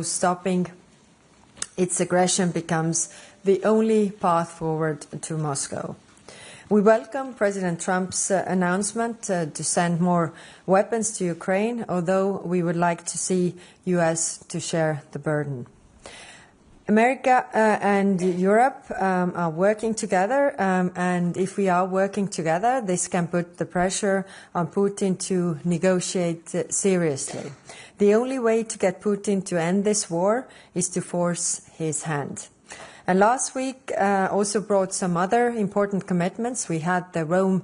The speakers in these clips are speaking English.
stopping its aggression becomes the only path forward to Moscow. We welcome President Trump's announcement to send more weapons to Ukraine, although we would like to see US to share the burden. America and Europe are working together, and if we are working together, this can put the pressure on Putin to negotiate seriously. The only way to get Putin to end this war is to force his hand. And last week also brought some other important commitments. We had the Rome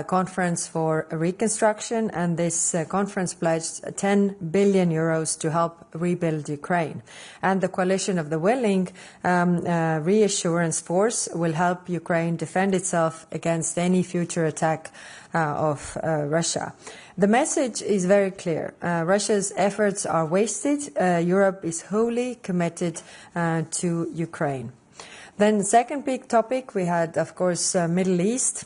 Conference for Reconstruction, and this conference pledged 10 billion euros to help rebuild Ukraine. And the Coalition of the Willing reassurance force will help Ukraine defend itself against any future attack of Russia. The message is very clear. Russia's efforts are wasted. Europe is wholly committed to Ukraine. Then the second big topic we had, of course, Middle East.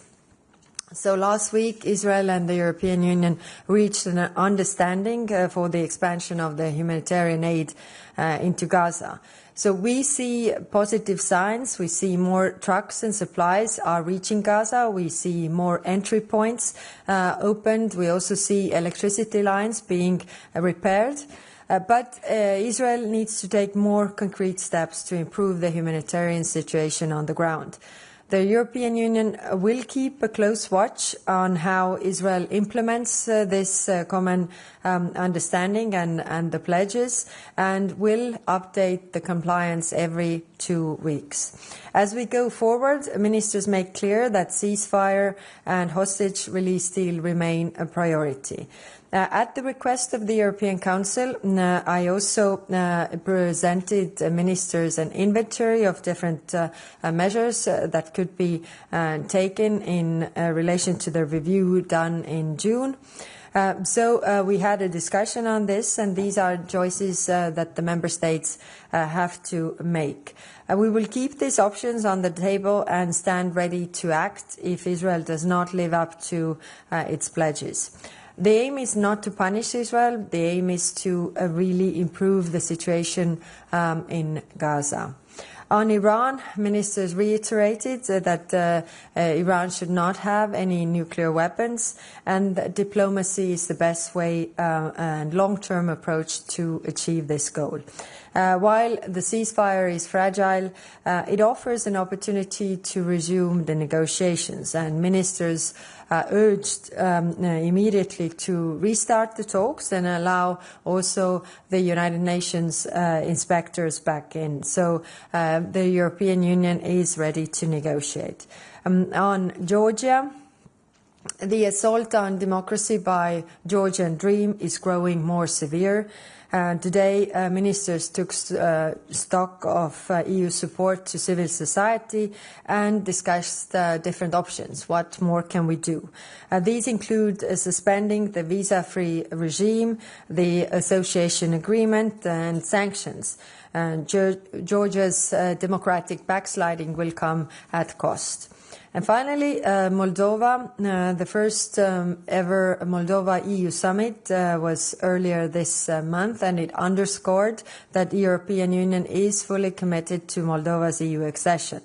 So last week, Israel and the European Union reached an understanding for the expansion of the humanitarian aid into Gaza. So we see positive signs. We see more trucks and supplies are reaching Gaza. We see more entry points opened. We also see electricity lines being repaired. But Israel needs to take more concrete steps to improve the humanitarian situation on the ground. The European Union will keep a close watch on how Israel implements this common understanding and the pledges, and will update the compliance every 2 weeks. As we go forward, ministers make clear that ceasefire and hostage release deal remain a priority. At the request of the European Council, I also presented ministers an inventory of different measures that could be taken in relation to the review done in June. So we had a discussion on this, and these are choices that the member states have to make. We will keep these options on the table and stand ready to act if Israel does not live up to its pledges. The aim is not to punish Israel. The aim is to really improve the situation in Gaza. On Iran, ministers reiterated that Iran should not have any nuclear weapons, and diplomacy is the best way and long-term approach to achieve this goal. While the ceasefire is fragile, it offers an opportunity to resume the negotiations, and ministers urged immediately to restart the talks and allow also the United Nations inspectors back in. So the European Union is ready to negotiate. On Georgia, the assault on democracy by Georgian Dream is growing more severe. Today, ministers took stock of EU support to civil society and discussed different options. What more can we do? These include suspending the visa-free regime, the association agreement, and sanctions. Georgia's democratic backsliding will come at cost. And finally, Moldova, the first ever Moldova-EU summit was earlier this month, and it underscored that the European Union is fully committed to Moldova's EU accession.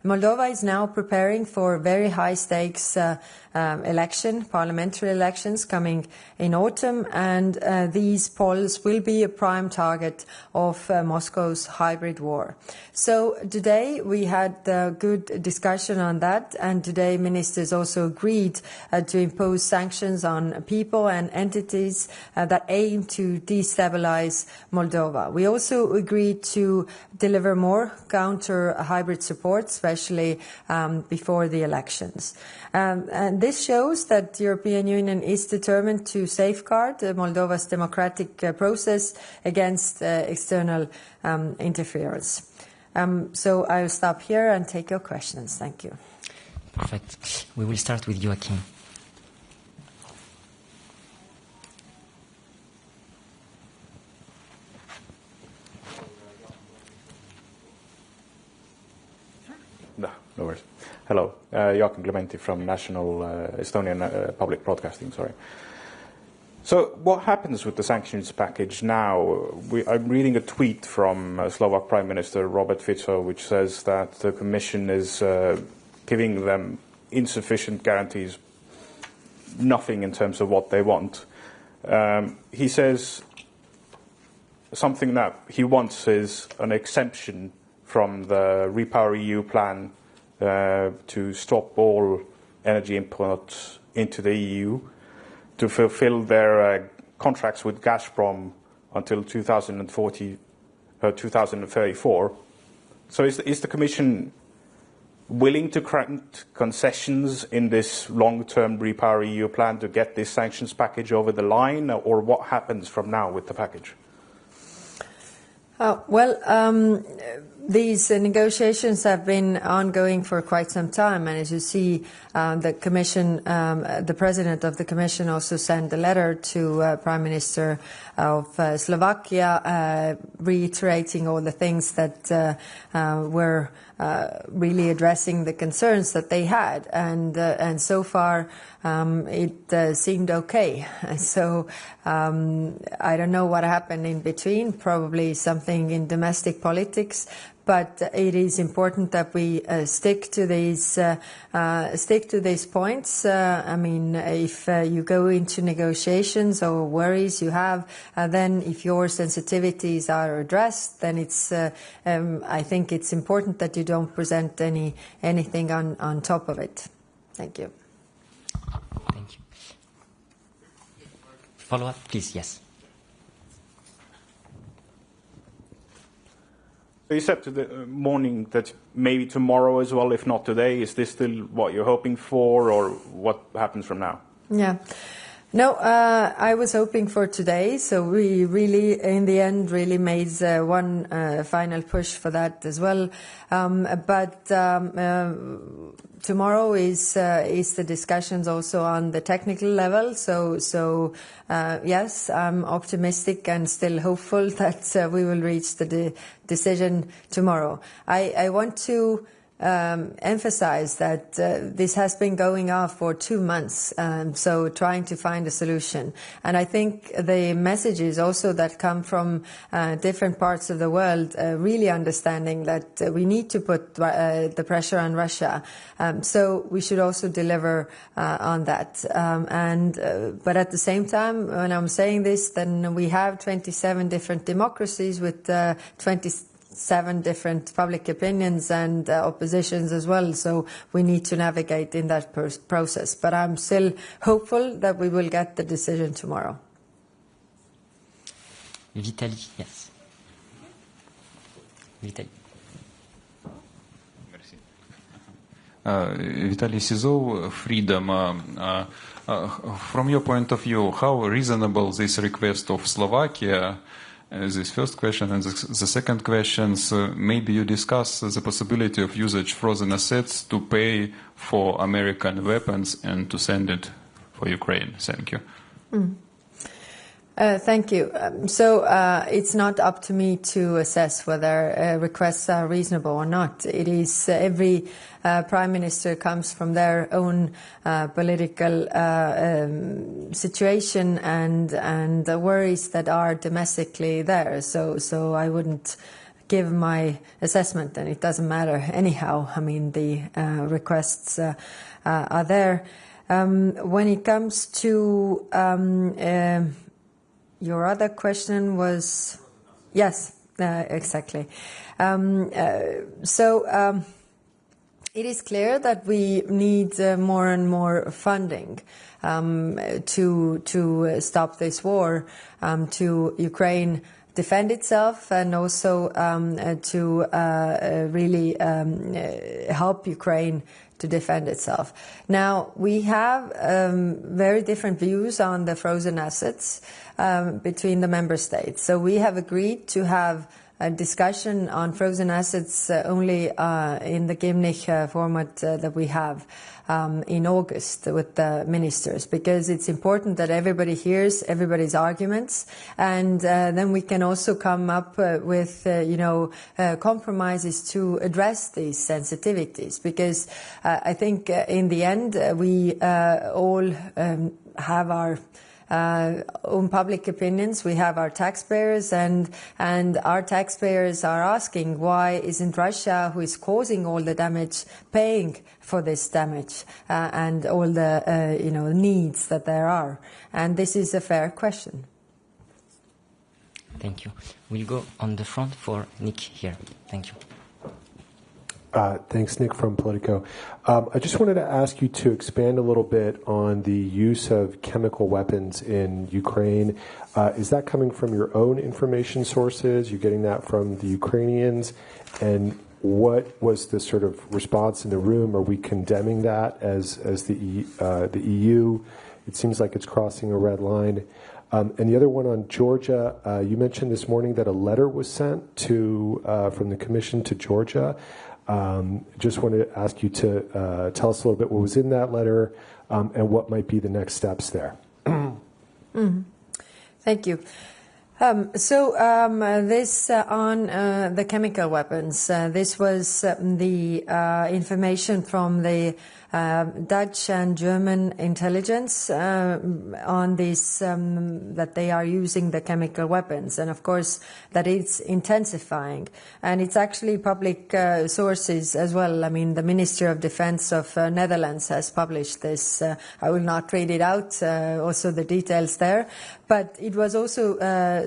Moldova is now preparing for very high-stakes parliamentary elections coming in autumn, and these polls will be a prime target of Moscow's hybrid war. So today we had a good discussion on that, and today ministers also agreed to impose sanctions on people and entities that aim to destabilize Moldova. We also agreed to deliver more counter-hybrid support, especially before the elections. And this shows that the European Union is determined to safeguard Moldova's democratic process against external interference. So I will stop here and take your questions. Thank you. Perfect. We will start with Joachim. No worries. Hello, Joachim Clementi from National Estonian Public Broadcasting. Sorry. So what happens with the sanctions package now? I'm reading a tweet from Slovak Prime Minister Robert Fico, which says that the Commission is giving them insufficient guarantees, nothing in terms of what they want. He says something that he wants is an exemption from the REPowerEU plan to stop all energy imports into the EU, to fulfill their contracts with Gazprom until 2034. So is the Commission willing to grant concessions in this long-term REPowerEU plan to get this sanctions package over the line, or what happens from now with the package? These negotiations have been ongoing for quite some time, and as you see, the Commission, the President of the Commission also sent a letter to Prime Minister of Slovakia reiterating all the things that were really addressing the concerns that they had, and so far it seemed okay. So I don't know what happened in between, probably something in domestic politics, but it is important that we stick to these points. I mean, if you go into negotiations or worries you have, then if your sensitivities are addressed, then it's I think it's important that you don't present anything on top of it. Thank you. Thank you. Follow up, please. Yes. So you said to the morning that maybe tomorrow as well, if not today. Is this still what you're hoping for, or what happens from now? Yeah. No, I was hoping for today, so we really, in the end, really made one final push for that as well. But tomorrow is the discussions also on the technical level. So yes, I'm optimistic and still hopeful that we will reach the decision tomorrow. I want to emphasize that this has been going on for 2 months, so trying to find a solution. And I think the messages also that come from different parts of the world really understanding that we need to put the pressure on Russia. So we should also deliver on that. But at the same time, when I'm saying this, then we have 27 different democracies with 27 different public opinions and oppositions as well, so we need to navigate in that process. But I'm still hopeful that we will get the decision tomorrow. Vitaly, yes. Vitaly. Vitaly Sizov, Freedom. From your point of view, how reasonable this request of Slovakia? This first question, and the second question, maybe you discuss the possibility of usage frozen assets to pay for American weapons and to send it for Ukraine. Thank you. Thank you. So it's not up to me to assess whether requests are reasonable or not. It is every prime minister comes from their own political situation and the worries that are domestically there. So I wouldn't give my assessment, and it doesn't matter anyhow. I mean, the requests are there. When it comes to your other question was, yes, exactly. It is clear that we need more and more funding to stop this war, to Ukraine defend itself, and also to really help Ukraine to defend itself. Now, we have very different views on the frozen assets between the member states. So we have agreed to have a discussion on frozen assets only in the Gymnich format that we have in August with the ministers, because it's important that everybody hears everybody's arguments, and then we can also come up with compromises to address these sensitivities, because I think in the end we all have our own public opinions. We have our taxpayers, and our taxpayers are asking, why isn't Russia, who is causing all the damage, paying for this damage and all the needs that there are? And this is a fair question. Thank you. We'll go on the front for Nick here. Thank you. Thanks, Nick from Politico. I just wanted to ask you to expand a little bit on the use of chemical weapons in Ukraine. Is that coming from your own information sources? You're getting that from the Ukrainians? And what was the sort of response in the room? Are we condemning that as the EU? It seems like it's crossing a red line. And the other one on Georgia, you mentioned this morning that a letter was sent from the Commission to Georgia. Just wanted to ask you to tell us a little bit what was in that letter and what might be the next steps there. Thank you. This on the chemical weapons. This was the information from the Dutch and German intelligence on this, that they are using the chemical weapons, and of course that it's intensifying. And it's actually public sources as well. I mean, the Ministry of Defense of Netherlands has published this. I will not read it out, also the details there. But it was also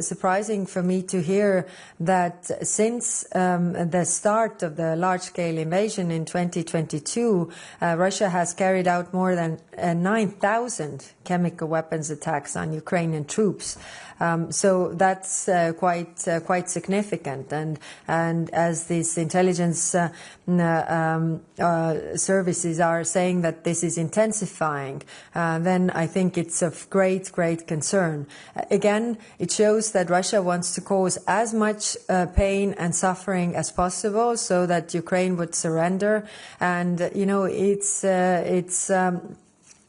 surprising for me to hear that since the start of the large-scale invasion in 2022, Russia has carried out more than 9,000 chemical weapons attacks on Ukrainian troops. So that's quite significant, and as these intelligence services are saying that this is intensifying, then I think it's of great concern. Again, it shows that Russia wants to cause as much pain and suffering as possible so that Ukraine would surrender, and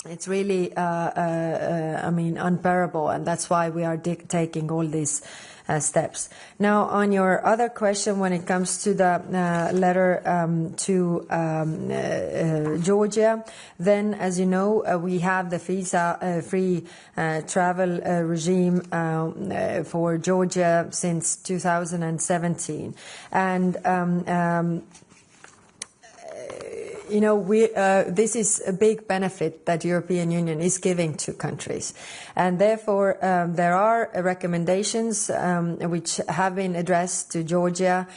it's really, unbearable, and that's why we are taking all these steps. Now, on your other question, when it comes to the letter to Georgia, then, as you know, we have the visa-free travel regime for Georgia since 2017, and this is a big benefit that European Union is giving to countries, and therefore there are recommendations which have been addressed to Georgia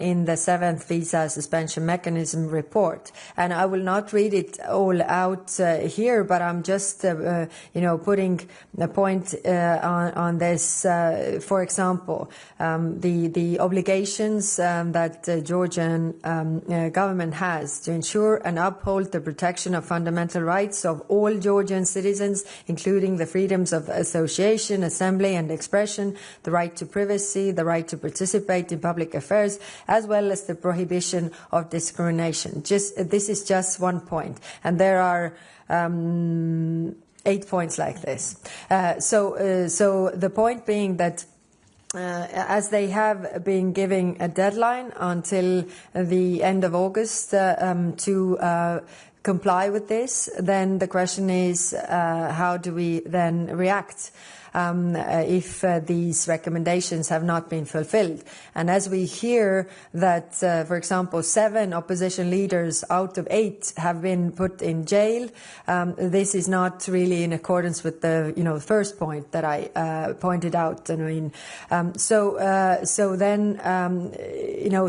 in the 7th Visa Suspension Mechanism report. And I will not read it all out here, but I'm just putting a point on this. For example, the obligations that the Georgian government has to ensure and uphold the protection of fundamental rights of all Georgian citizens, including the freedoms of association, assembly and expression, the right to privacy, the right to participate in public affairs, as well as the prohibition of discrimination. This is just one point, and there are 8 points like this. So the point being that as they have been giving a deadline until the end of August to comply with this, then the question is how do we then react if these recommendations have not been fulfilled. And as we hear that, for example, 7 opposition leaders out of 8 have been put in jail, this is not really in accordance with the first point that I pointed out.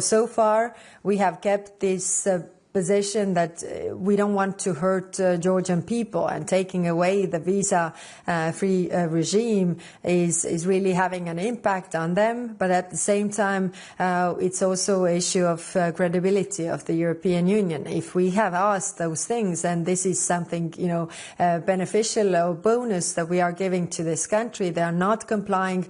So far we have kept this position that we don't want to hurt Georgian people, and taking away the visa-free regime is really having an impact on them. But at the same time, it's also an issue of credibility of the European Union. If we have asked those things, and this is something beneficial or bonus that we are giving to this country, they are not complying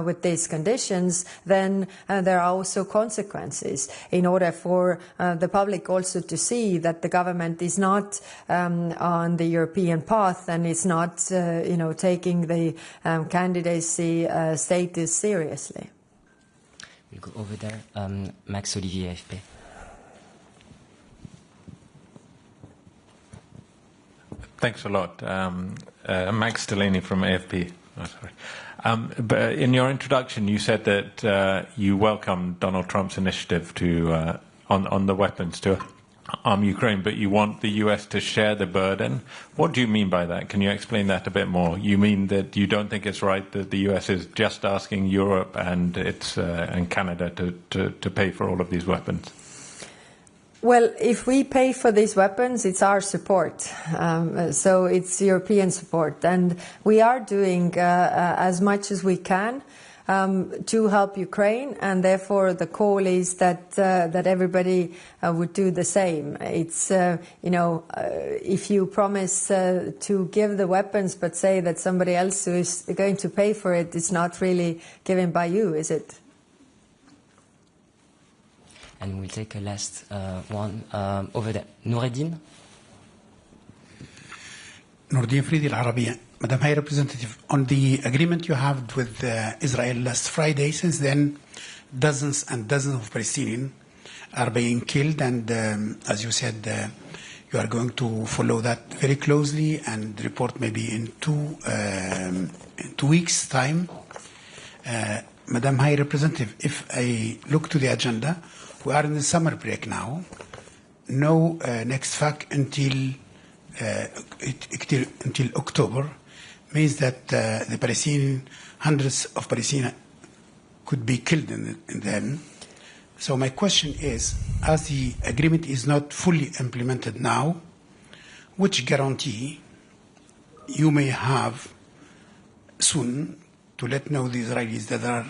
with these conditions, then there are also consequences in order for the public also to see that the government is not on the European path and is not, taking the candidacy status seriously. We'll go over there. Max Olivier, AFP. Thanks a lot. Max Delaney from AFP. Oh, sorry. But in your introduction, you said that you welcomed Donald Trump's initiative to on the weapons to arm Ukraine, but you want the US to share the burden. What do you mean by that? Can you explain that a bit more? You mean that you don't think it's right that the US is just asking Europe and and Canada to pay for all of these weapons? Well, if we pay for these weapons, it's our support. So it's European support. And we are doing as much as we can to help Ukraine. And therefore, the call is that that everybody would do the same. It's, if you promise to give the weapons but say that somebody else who is going to pay for it, it's not really given by you, is it? And we'll take a last one over there. Noureddin? Nordin Fridi, العربية. Madam High Representative, on the agreement you have with Israel last Friday, since then dozens and dozens of Palestinians are being killed, and as you said, you are going to follow that very closely and report maybe in 2 weeks' time. Madam High Representative, if I look to the agenda, we are in the summer break now. No next fact until October means that the Palestinian, hundreds of Palestinians could be killed in them. So my question is, as the agreement is not fully implemented now, which guarantee you may have soon to let know the Israelis that there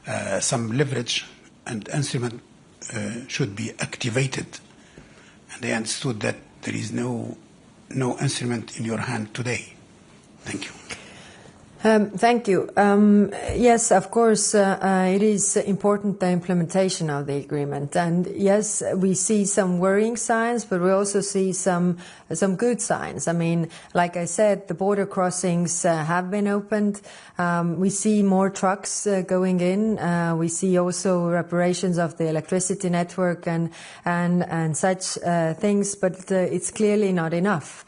are some leverage and instrument should be activated? And I understood that there is no instrument in your hand today. Thank you. Thank you. Yes, of course, it is important, the implementation of the agreement. And yes, we see some worrying signs, but we also see some good signs. I mean, like I said, the border crossings have been opened. We see more trucks going in. We see also reparations of the electricity network and such things, but it's clearly not enough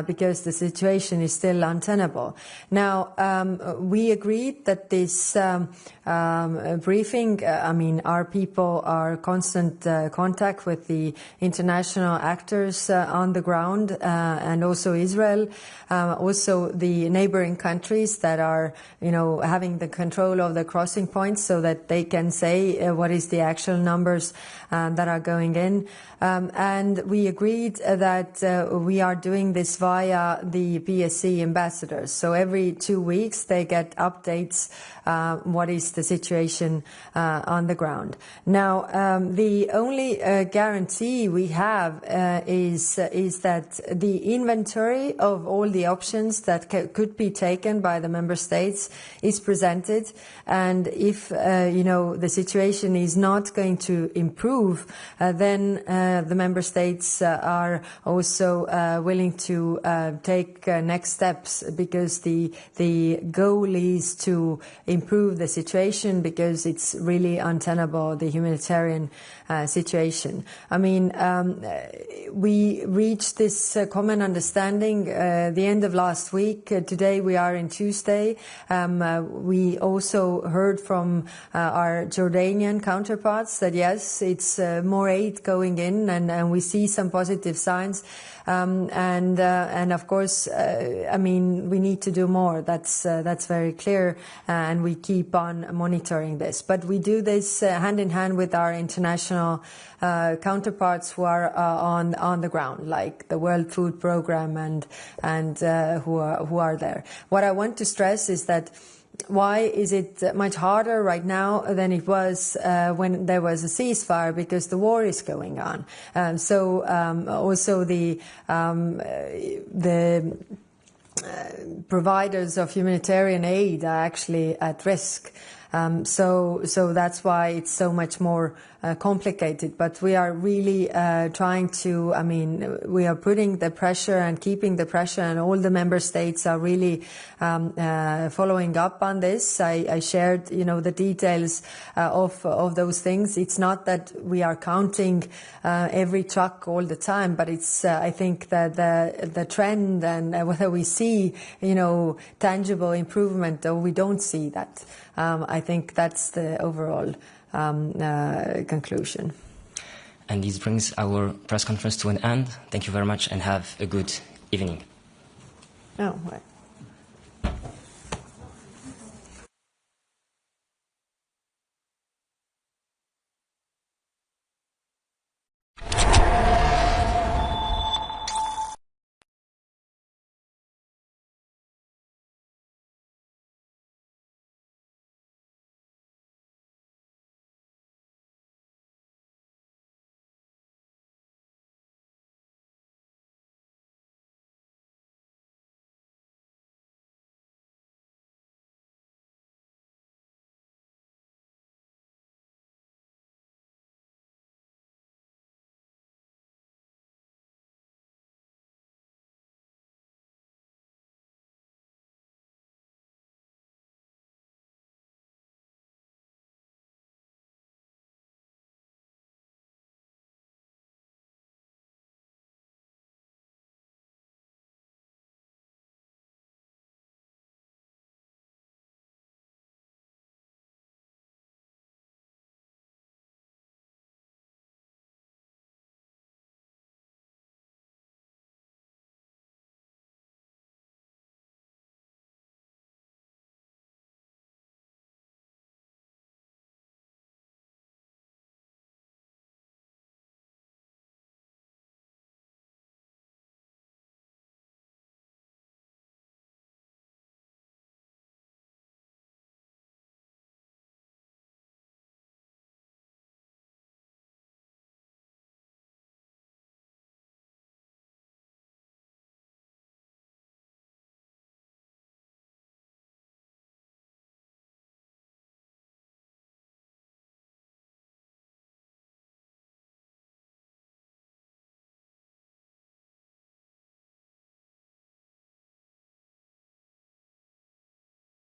because the situation is still untenable. Now, we agreed that this briefing, our people are in constant contact with the international actors on the ground and also Israel, also the neighboring countries that are, having the control of the crossing points so that they can say what is the actual numbers that are going in. And we agreed that we are doing this via the BSC ambassadors. So every 2 weeks they get updates what is the situation on the ground. Now, the only guarantee we have is that the inventory of all the options that could be taken by the member states is presented, and if the situation is not going to improve, then the member states are also willing to take next steps, because the goal is to improve the situation, because it's really untenable, the humanitarian situation. We reached this common understanding the end of last week. Today we are in Tuesday. We also heard from our Jordanian counterparts that yes, it's more aid going in, and we see some positive signs. And of course, we need to do more. That's very clear, and we keep on monitoring this. But we do this hand in hand with our international counterparts who are on the ground, like the World Food Programme and who are there. What I want to stress is that why is it much harder right now than it was when there was a ceasefire? Because the war is going on. Also the providers of humanitarian aid are actually at risk. So that's why it's so much more complicated. But we are really trying to, I mean, we are putting the pressure and keeping the pressure, and all the member states are really following up on this. I shared, you know, the details of those things. It's not that we are counting every truck all the time, but it's I think that the trend and whether we see, you know, tangible improvement or we don't see that. I think that's the overall conclusion. And this brings our press conference to an end. Thank you very much and have a good evening. Oh, right.